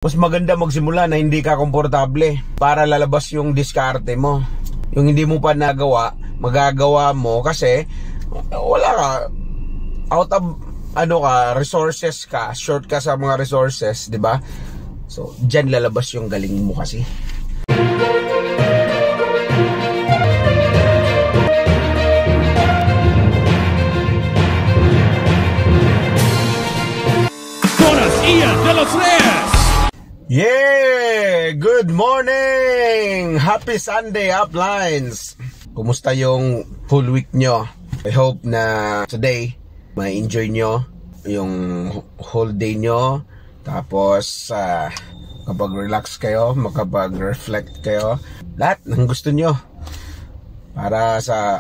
Mas maganda magsimula na hindi ka komportable para lalabas yung diskarte mo. Yung hindi mo pa nagawa, magagawa mo kasi wala ka, out of resources ka, short ka sa mga resources, di ba? So, dyan lalabas yung galing mo kasi. Buenos días de los Reyes! Yeah! Good morning! Happy Sunday, Uplines! Kumusta yung full week nyo? I hope na today ma-enjoy nyo yung whole day nyo. Tapos kapag relax kayo, makapag-reflect kayo, lahat ng gusto nyo para sa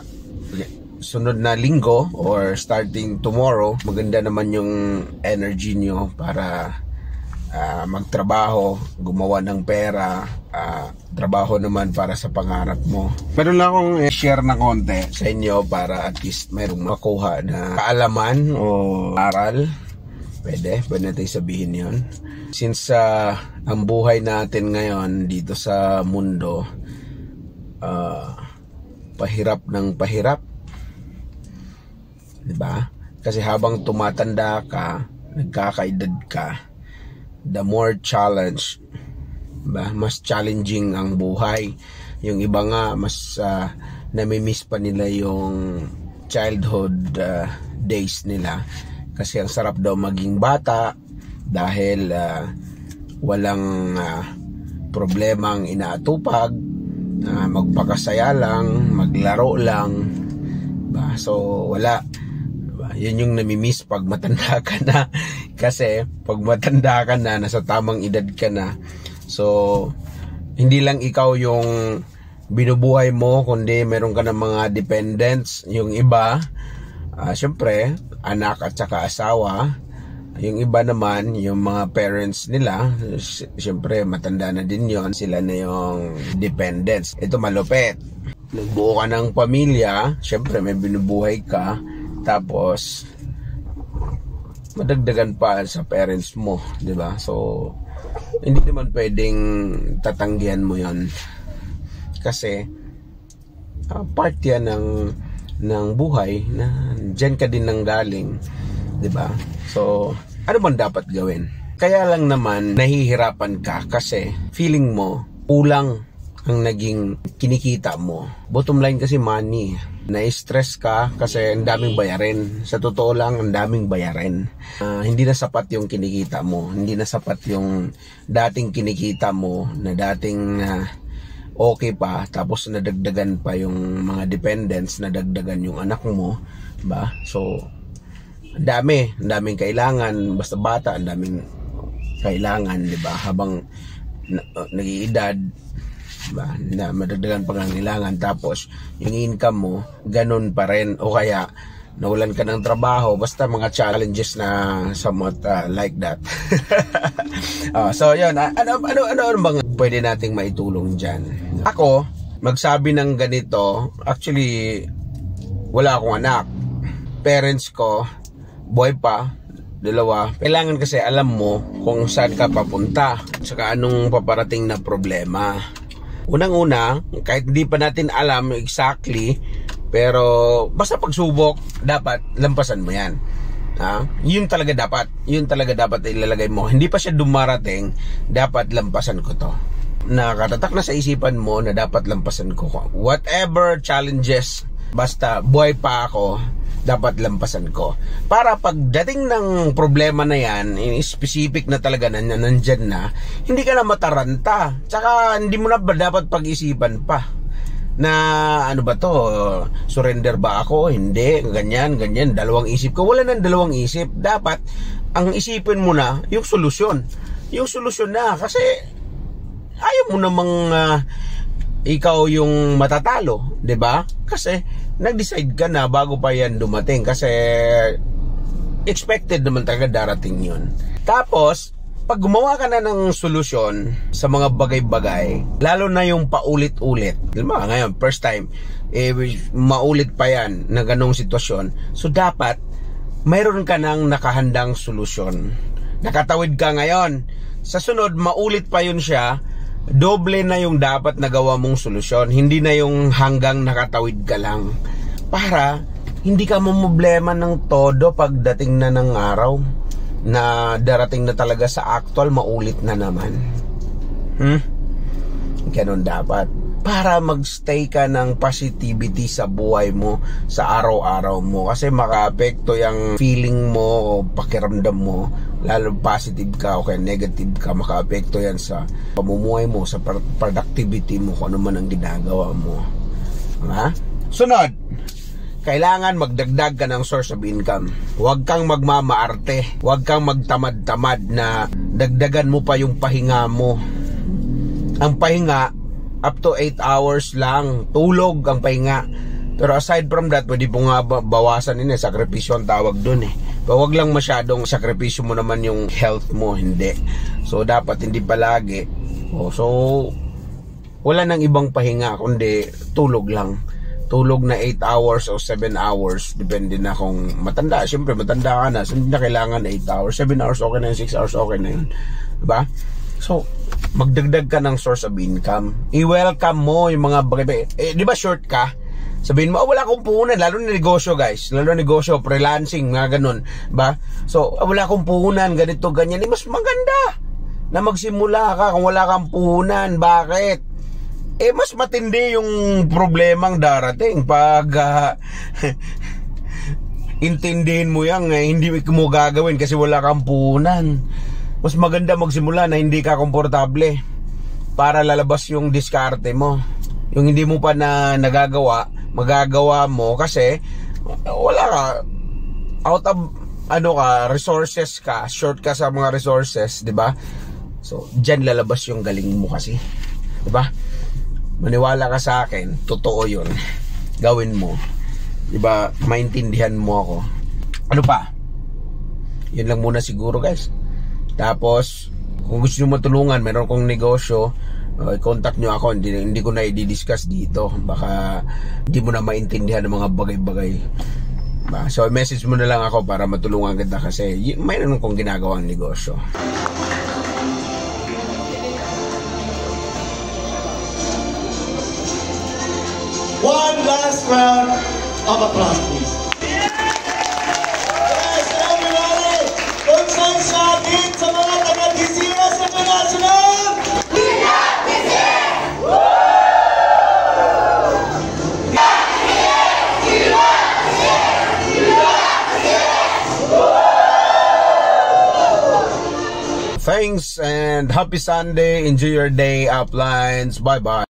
sunod na linggo or starting tomorrow, maganda naman yung energy nyo para magtrabaho, gumawa ng pera, trabaho naman para sa pangarap mo. Meron lang akong share na konti sa inyo para at least mayroong makuha na kaalaman o aral. Pwede natin sabihin yon. Since ang buhay natin ngayon dito sa mundo, pahirap ng pahirap, diba? Kasi habang tumatanda ka, nagkakaedad ka, the more challenge, diba? Mas challenging ang buhay. Yung iba nga mas namimiss pa nila yung childhood days nila kasi ang sarap daw maging bata dahil walang problemang inaatupag, magpakasaya lang, maglaro lang, diba? So wala. Yun yung namimiss pag matanda ka na. Kasi pag matanda ka na, nasa tamang edad ka na, so hindi lang ikaw yung binubuhay mo, kundi meron ka ng mga dependents. Yung iba, syempre anak at saka asawa. Yung iba naman, yung mga parents nila, syempre matanda na din yon, sila na yung dependents. Ito malupit, nagbuo ka ng pamilya, syempre may binubuhay ka, tapos madagdagan pa sa parents mo, di ba? So hindi naman pwedeng tatanggihan mo 'yon. Kasi part yan ng buhay na diyan ka din nanggaling, di ba? So ano bang dapat gawin? Kaya lang naman nahihirapan ka kasi feeling mo kulang ang naging kinikita mo. Bottom line kasi money. Na-stress ka kasi ang daming bayarin. Sa totoo lang, ang daming bayarin. Hindi na sapat yung kinikita mo. Hindi na sapat yung dating kinikita mo na dating okay pa. Tapos nadagdagan pa yung mga dependents, nadagdagan yung anak mo. Ba? So, ang daming kailangan. Basta bata, ang daming kailangan, di ba? Habang nag-iedad, diba? Na madagdagan pang kailangan, tapos yung income mo ganun pa rin, o kaya nawalan ka ng trabaho, basta mga challenges na somewhat like that. So yun, ano bang pwede nating maitulong dyan? Ako magsabi ng ganito, actually wala akong anak, parents ko boy pa, dalawa. Kailangan kasi alam mo kung saan ka papunta, saka anong paparating na problema. Unang-una, kahit hindi pa natin alam exactly, pero basta pagsubok, dapat lampasan mo yan. Yun talaga dapat ilalagay mo. Hindi pa siya dumarating, dapat lampasan ko to. Nakatatak na sa isipan mo na dapat lampasan ko. Whatever challenges, basta buhay pa ako, dapat lampasan ko. Para pagdating ng problema na yan, specific na talaga na nandyan na, hindi ka na mataranta. Tsaka hindi mo na dapat pag-isipan pa na ano ba to, surrender ba ako? Hindi, ganyan, dalawang isip ko. Wala nang dalawang isip. Dapat ang isipin mo na yung solusyon. Yung solusyon na, kasi ayaw mo namang ikaw yung matatalo, 'di ba? Kasi nag-decide ka na bago pa yan dumating, kasi expected naman talaga darating yun. Tapos pag gumawa ka na ng solusyon sa mga bagay-bagay, lalo na yung paulit-ulit, diba? Ngayon first time maulit pa yan na ganong sitwasyon, so dapat mayroon ka ng nakahandang solusyon. Nakatawid ka ngayon, sa sunod maulit pa yun siya, doble na yung dapat nagawa mong solusyon. Hindi na yung hanggang nakatawid ka lang. Para hindi ka mamblema ng todo pagdating na ng araw na darating na talaga sa actual, maulit na naman. Ganun dapat. Para magstay ka ng positivity sa buhay mo, sa araw-araw mo. Kasi makaapekto yung feeling mo o pakiramdam mo. Lalo positive ka o kaya negative ka, makaapekto yan sa pamumuhay mo, sa productivity mo, kung ano man ang ginagawa mo. Ha? Sunod, kailangan magdagdag ka ng source of income. Huwag kang magmamaarte. Huwag kang magtamad-tamad na dagdagan mo pa yung pahinga mo. Ang pahinga, up to 8 hours lang. Tulog ang pahinga. Pero aside from that, pwede po nga bawasan yun. Sakripisyo ang tawag dun eh. Pero huwag lang masyadong sakripisyo mo naman yung health mo. Hindi. So dapat hindi palagi. So wala nang ibang pahinga kundi tulog lang. Tulog na 8 hours o 7 hours, depende na kung matanda. Siyempre matanda ka na, so hindi na kailangan 8 hours. 7 hours okay na yun, 6 hours okay na yun, diba? So magdagdag ka ng source of income. I-welcome mo yung mga bagay. Di ba short ka? Sabihin mo, wala akong puhunan. Lalo na negosyo, guys. Lalo na negosyo, freelancing, mga ganun, ba? So wala akong puhunan, ganito, ganyan. Mas maganda na magsimula ka kung wala kang puhunan. Bakit? Mas matindi yung problemang darating pag intindihin mo yan, hindi mo gagawin kasi wala kang puhunan. Mas maganda magsimula na hindi ka komportable para lalabas yung diskarte mo. Yung hindi mo pa na nagagawa, magagawa mo kasi wala ka, out of resources ka, short ka sa mga resources, di ba? So dyan lalabas yung galing mo kasi, di ba? Maniwala ka sa akin, totoo yun. Gawin mo. Diba, maintindihan mo ako. Ano pa? Yun lang muna siguro, guys. Tapos, kung gusto nyo matulungan, meron kong negosyo, i-contact nyo ako. Hindi ko na i-discuss dito. Baka hindi mo na maintindihan ng mga bagay-bagay. So, message mo na lang ako para matulungan kita kasi mayroon kong ginagawang negosyo. One last round of applause, please. Yes, everybody! Kung saan sa atin sa mga taga-Disias International! We love Disias! Thanks and happy Sunday. Enjoy your day, uplines. Bye-bye.